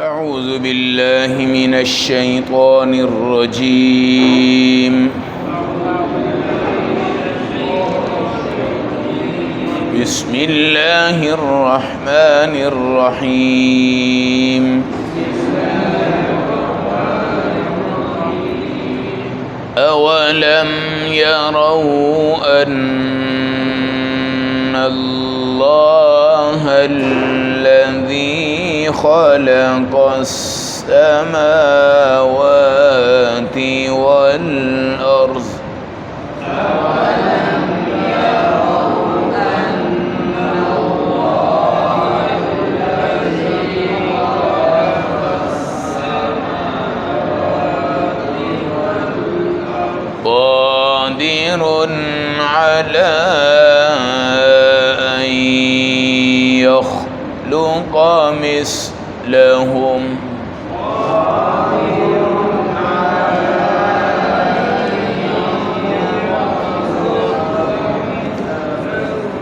اعوذ باللہ من الشیطان الرجیم بسم اللہ الرحمن الرحیم اولم يروا ان اللہ الذی خلق السماوات والارض قادر على أن يخلق مثلهم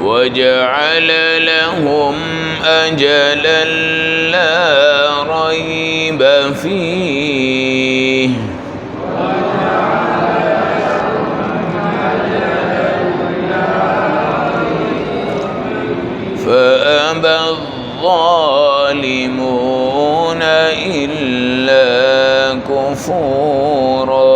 وجعل لهم أجلا لا ريب فيه فأبى الظالمون إلا كفورا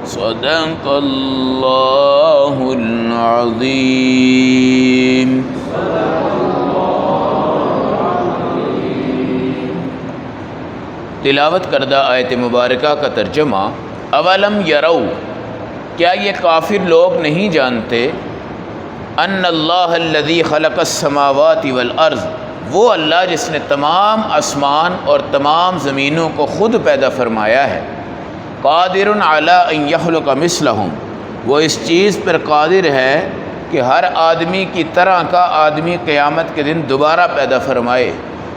صدق اللہ العظیم. تلاوت کردہ آیت مبارکہ کا ترجمہ: اولم یرو، کیا یہ کافر لوگ نہیں جانتے، ان اللہ الذی خلق السماوات والارض، وہ اللہ جس نے تمام آسمان اور تمام زمینوں کو خود پیدا فرمایا ہے، قادر علی ان یخلق مثلہم، وہ اس چیز پر قادر ہے کہ ہر آدمی کی طرح کا آدمی قیامت کے دن دوبارہ پیدا فرمائے،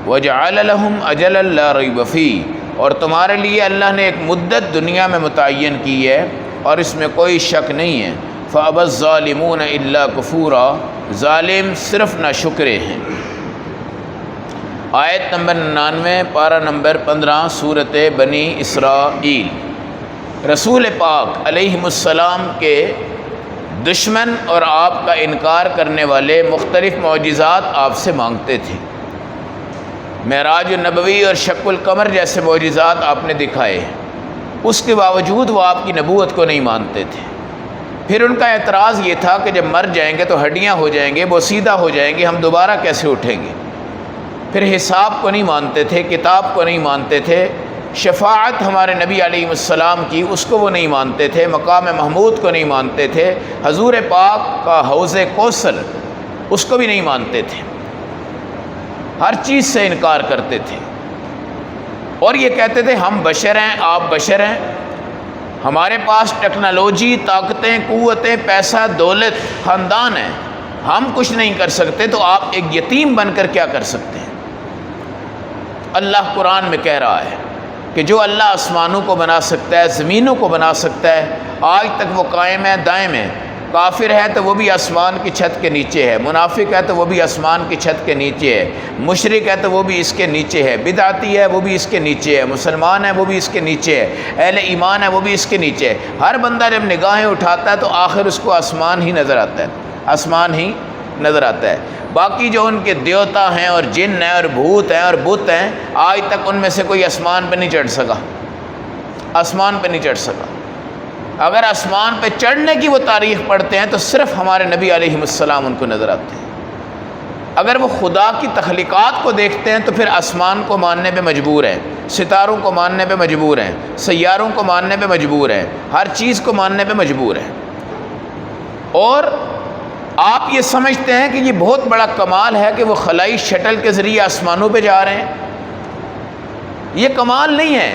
وجعل لہم اجلا لا ریب فیہ، اور تمہارے لیے اللہ نے ایک مدت دنیا میں متعین کی ہے اور اس میں کوئی شک نہیں ہے. فابى الظالمون الا کفورا، ظالم صرف ناشکرے ہیں. آیت نمبر 99 پارہ نمبر 15 سورۃ بنی اسرائیل. رسول پاک علیہ السلام کے دشمن اور آپ کا انکار کرنے والے مختلف معجزات آپ سے مانگتے تھے. معراج النبوی اور شق القمر جیسے معجزات آپ نے دکھائے، اس کے باوجود وہ آپ کی نبوت کو نہیں مانتے تھے. پھر ان کا اعتراض یہ تھا کہ جب مر جائیں گے تو ہڈیاں ہو جائیں گے، بوسیدہ ہو جائیں گے، ہم دوبارہ کیسے اٹھیں گے. پھر حساب کو نہیں مانتے تھے، کتاب کو نہیں مانتے تھے، شفاعت ہمارے نبی علیہ السلام کی اس کو وہ نہیں مانتے تھے، مقام محمود کو نہیں مانتے تھے، حضور پاک کا حوض کوثر اس کو بھی نہیں مانتے تھے، ہر چیز سے انکار کرتے تھے. اور یہ کہتے تھے ہم بشر ہیں، آپ بشر ہیں، ہمارے پاس ٹیکنالوجی، طاقتیں، قوتیں، پیسہ، دولت، خاندان ہیں، ہم کچھ نہیں کر سکتے، تو آپ ایک یتیم بن کر کیا کر سکتے ہیں. اللہ قرآن میں کہہ رہا ہے کہ جو اللہ آسمانوں کو بنا سکتا ہے، زمینوں کو بنا سکتا ہے، آج تک وہ قائم ہے، دائم ہے. کافر ہے تو وہ بھی آسمان کی چھت کے نیچے ہے، منافق ہے تو وہ بھی آسمان کی چھت کے نیچے ہے، مشرک ہے تو وہ بھی اس کے نیچے ہے، بدعتی ہے وہ بھی اس کے نیچے ہے، مسلمان ہے وہ بھی اس کے نیچے ہے، اہل ایمان ہے وہ بھی اس کے نیچے ہے. ہر بندہ جب نگاہیں اٹھاتا ہے تو آخر اس کو آسمان ہی نظر آتا ہے، آسمان ہی نظر آتا ہے. باقی جو ان کے دیوتا ہیں اور جن ہیں اور بھوت ہیں اور بت ہیں، آج تک ان میں سے کوئی آسمان پہ نہیں چڑھ سکا، آسمان پہ نہیں چڑھ سکا. اگر آسمان پہ چڑھنے کی وہ تاریخ پڑھتے ہیں تو صرف ہمارے نبی علیہ السلام ان کو نظر آتے ہیں. اگر وہ خدا کی تخلیقات کو دیکھتے ہیں تو پھر آسمان کو ماننے پہ مجبور ہیں، ستاروں کو ماننے پہ مجبور ہیں، سیاروں کو ماننے پہ مجبور ہیں، ہر چیز کو ماننے پہ مجبور ہیں. اور آپ یہ سمجھتے ہیں کہ یہ بہت بڑا کمال ہے کہ وہ خلائی شٹل کے ذریعے آسمانوں پہ جا رہے ہیں. یہ کمال نہیں ہے.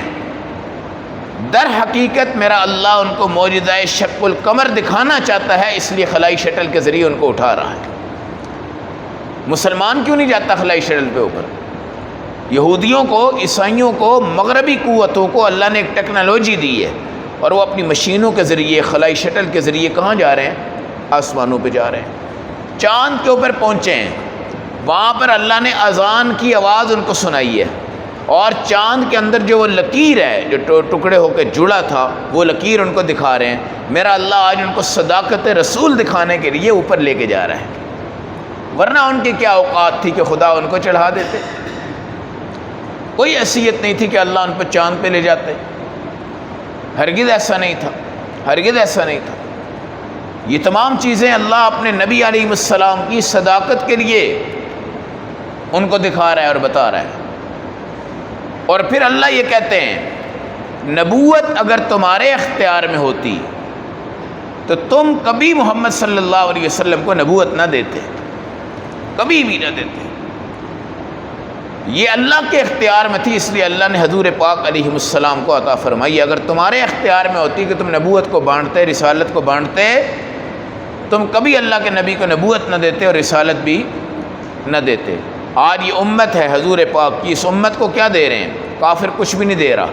در حقیقت میرا اللہ ان کو معجزہ شق القمر دکھانا چاہتا ہے، اس لیے خلائی شٹل کے ذریعے ان کو اٹھا رہا ہے. مسلمان کیوں نہیں جاتا خلائی شٹل پہ اوپر؟ یہودیوں کو، عیسائیوں کو، مغربی قوتوں کو اللہ نے ایک ٹیکنالوجی دی ہے، اور وہ اپنی مشینوں کے ذریعے، خلائی شٹل کے ذریعے کہاں جا رہے ہیں؟ آسمانوں پہ جا رہے ہیں، چاند کے اوپر پہنچے ہیں، وہاں پر اللہ نے اذان کی آواز ان کو سنائی ہے، اور چاند کے اندر جو وہ لکیر ہے جو ٹکڑے ہو کے جڑا تھا، وہ لکیر ان کو دکھا رہے ہیں۔ میرا اللہ آج ان کو صداقت رسول دکھانے کے لیے اوپر لے کے جا رہا ہے، ورنہ ان کی کیا اوقات تھی کہ خدا ان کو چڑھا دیتے؟ کوئی حیثیت نہیں تھی کہ اللہ ان پہ چاند پہ لے جاتے، ہرگز ایسا نہیں تھا، ہرگز ایسا نہیں تھا۔ یہ تمام چیزیں اللہ اپنے نبی علیہ السلام کی صداقت کے لیے ان کو دکھا رہا ہے اور بتا رہا ہے۔ اور پھر اللہ یہ کہتے ہیں نبوت اگر تمہارے اختیار میں ہوتی تو تم کبھی محمد صلی اللہ علیہ وسلم کو نبوت نہ دیتے، کبھی بھی نہ دیتے۔ یہ اللہ کے اختیار میں تھی، اس لیے اللہ نے حضور پاک علیہ السلام کو عطا فرمائی۔ اگر تمہارے اختیار میں ہوتی کہ تم نبوت کو بانٹتے، رسالت کو بانٹتے، تم کبھی اللہ کے نبی کو نبوت نہ دیتے اور رسالت بھی نہ دیتے۔ آج یہ امت ہے حضور پاک کی، اس امت کو کیا دے رہے ہیں؟ کافر کچھ بھی نہیں دے رہا،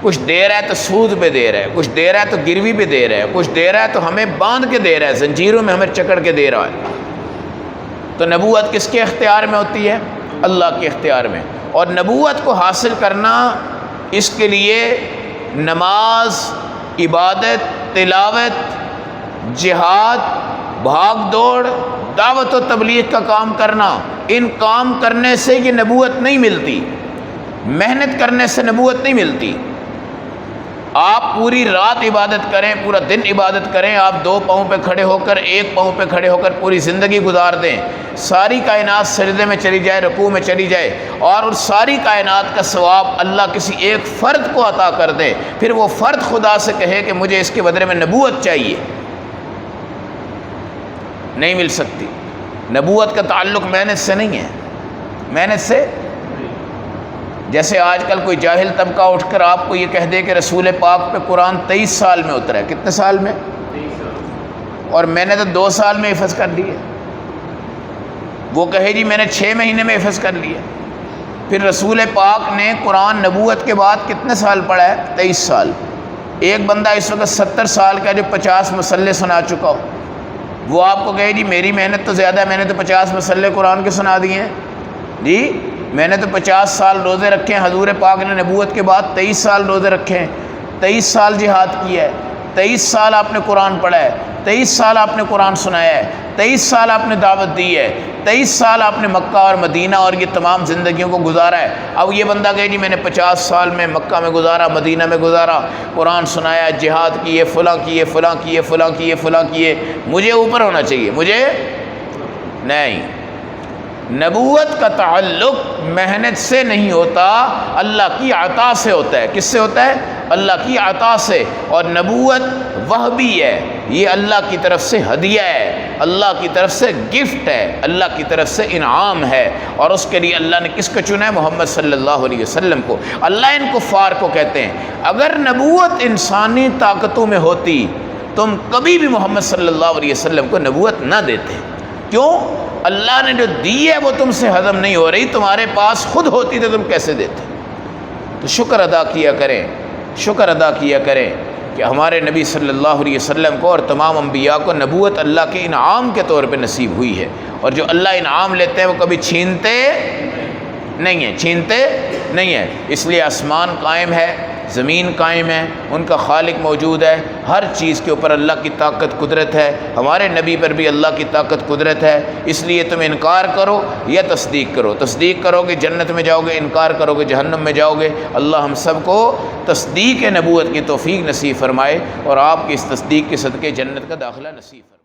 کچھ دے رہا ہے تو سود پہ دے رہا ہے، کچھ دے رہا ہے تو گروی پہ دے رہا ہے، کچھ دے رہا ہے تو ہمیں باندھ کے دے رہا ہے، زنجیروں میں ہمیں چکڑ کے دے رہا ہے۔ تو نبوت کس کے اختیار میں ہوتی ہے؟ اللہ کے اختیار میں۔ اور نبوت کو حاصل کرنا، اس کے لیے نماز، عبادت، تلاوت، جہاد، بھاگ دوڑ، دعوت و تبلیغ کا کام کرنا، ان کام کرنے سے یہ نبوت نہیں ملتی، محنت کرنے سے نبوت نہیں ملتی۔ آپ پوری رات عبادت کریں، پورا دن عبادت کریں، آپ 2 پاؤں پہ کھڑے ہو کر، 1 پاؤں پہ کھڑے ہو کر پوری زندگی گزار دیں، ساری کائنات سجدے میں چلی جائے، رکوع میں چلی جائے، اور اس ساری کائنات کا ثواب اللہ کسی ایک فرد کو عطا کر دے، پھر وہ فرد خدا سے کہے کہ مجھے اس کے بدلے میں نبوت چاہیے، نہیں مل سکتی۔ نبوت کا تعلق محنت سے نہیں ہے، محنت سے، جیسے آج کل کوئی جاہل طبقہ اٹھ کر آپ کو یہ کہہ دے کہ رسول پاک پہ قرآن 23 سال میں اترا ہے۔ کتنے سال میں؟ 23 سال۔ اور میں نے تو 2 سال میں حفظ کر لیے۔ وہ کہے جی میں نے 6 مہینے میں حفظ کر لیا۔ پھر رسول پاک نے قرآن نبوت کے بعد کتنے سال پڑھا ہے؟ 23 سال۔ ایک بندہ اس وقت 70 سال کا جو 50 مصلے سنا چکا ہو، وہ آپ کو کہے جی میری محنت تو زیادہ ہے، میں نے تو 50 مصلے قرآن کے سنا دیے ہیں، جی میں نے تو 50 سال روزے رکھے ہیں، حضور پاک نے نبوت کے بعد 23 سال روزے رکھے ہیں، 23 سال جہاد کیا ہے، 23 سال آپ نے قرآن پڑھا ہے، 23 سال آپ نے قرآن سنایا ہے، 23 سال آپ نے دعوت دی ہے، 23 سال آپ نے مکہ اور مدینہ اور یہ تمام زندگیوں کو گزارا ہے۔ اب یہ بندہ کہے جی میں نے 50 سال میں مکہ میں گزارا، مدینہ میں گزارا، قرآن سنایا، جہاد کیے، فلاں کیے، فلاں کیے، فلاں کیے، فلاں کیے، مجھے اوپر ہونا چاہیے، مجھے نہیں۔ نبوت کا تعلق محنت سے نہیں ہوتا، اللہ کی عطا سے ہوتا ہے۔ کس سے ہوتا ہے؟ اللہ کی عطا سے۔ اور نبوت وہبی ہے، یہ اللہ کی طرف سے ہدیہ ہے، اللہ کی طرف سے گفٹ ہے، اللہ کی طرف سے انعام ہے، اور اس کے لیے اللہ نے کس کو چنا ہے؟ محمد صلی اللہ علیہ وسلم کو۔ اللہ ان کفار کو کہتے ہیں اگر نبوت انسانی طاقتوں میں ہوتی تم کبھی بھی محمد صلی اللہ علیہ وسلم کو نبوت نہ دیتے۔ کیوں؟ اللہ نے جو دی ہے وہ تم سے ہضم نہیں ہو رہی، تمہارے پاس خود ہوتی تو تم کیسے دیتے؟ تو شکر ادا کیا کریں، شکر ادا کیا کریں کہ ہمارے نبی صلی اللہ علیہ وسلم کو اور تمام انبیاء کو نبوت اللہ کے انعام کے طور پہ نصیب ہوئی ہے، اور جو اللہ انعام لیتے ہیں وہ کبھی چھینتے نہیں ہیں، چھینتے نہیں ہیں۔ اس لیے آسمان قائم ہے، زمین قائم ہے، ان کا خالق موجود ہے، ہر چیز کے اوپر اللہ کی طاقت قدرت ہے، ہمارے نبی پر بھی اللہ کی طاقت قدرت ہے۔ اس لیے تم انکار کرو یا تصدیق کرو، تصدیق کرو گے جنت میں جاؤ گے، انکار کرو گے جہنم میں جاؤ گے۔ اللہ ہم سب کو تصدیق نبوت کی توفیق نصیب فرمائے، اور آپ کی اس تصدیق کے صدقے جنت کا داخلہ نصیب فرمائے۔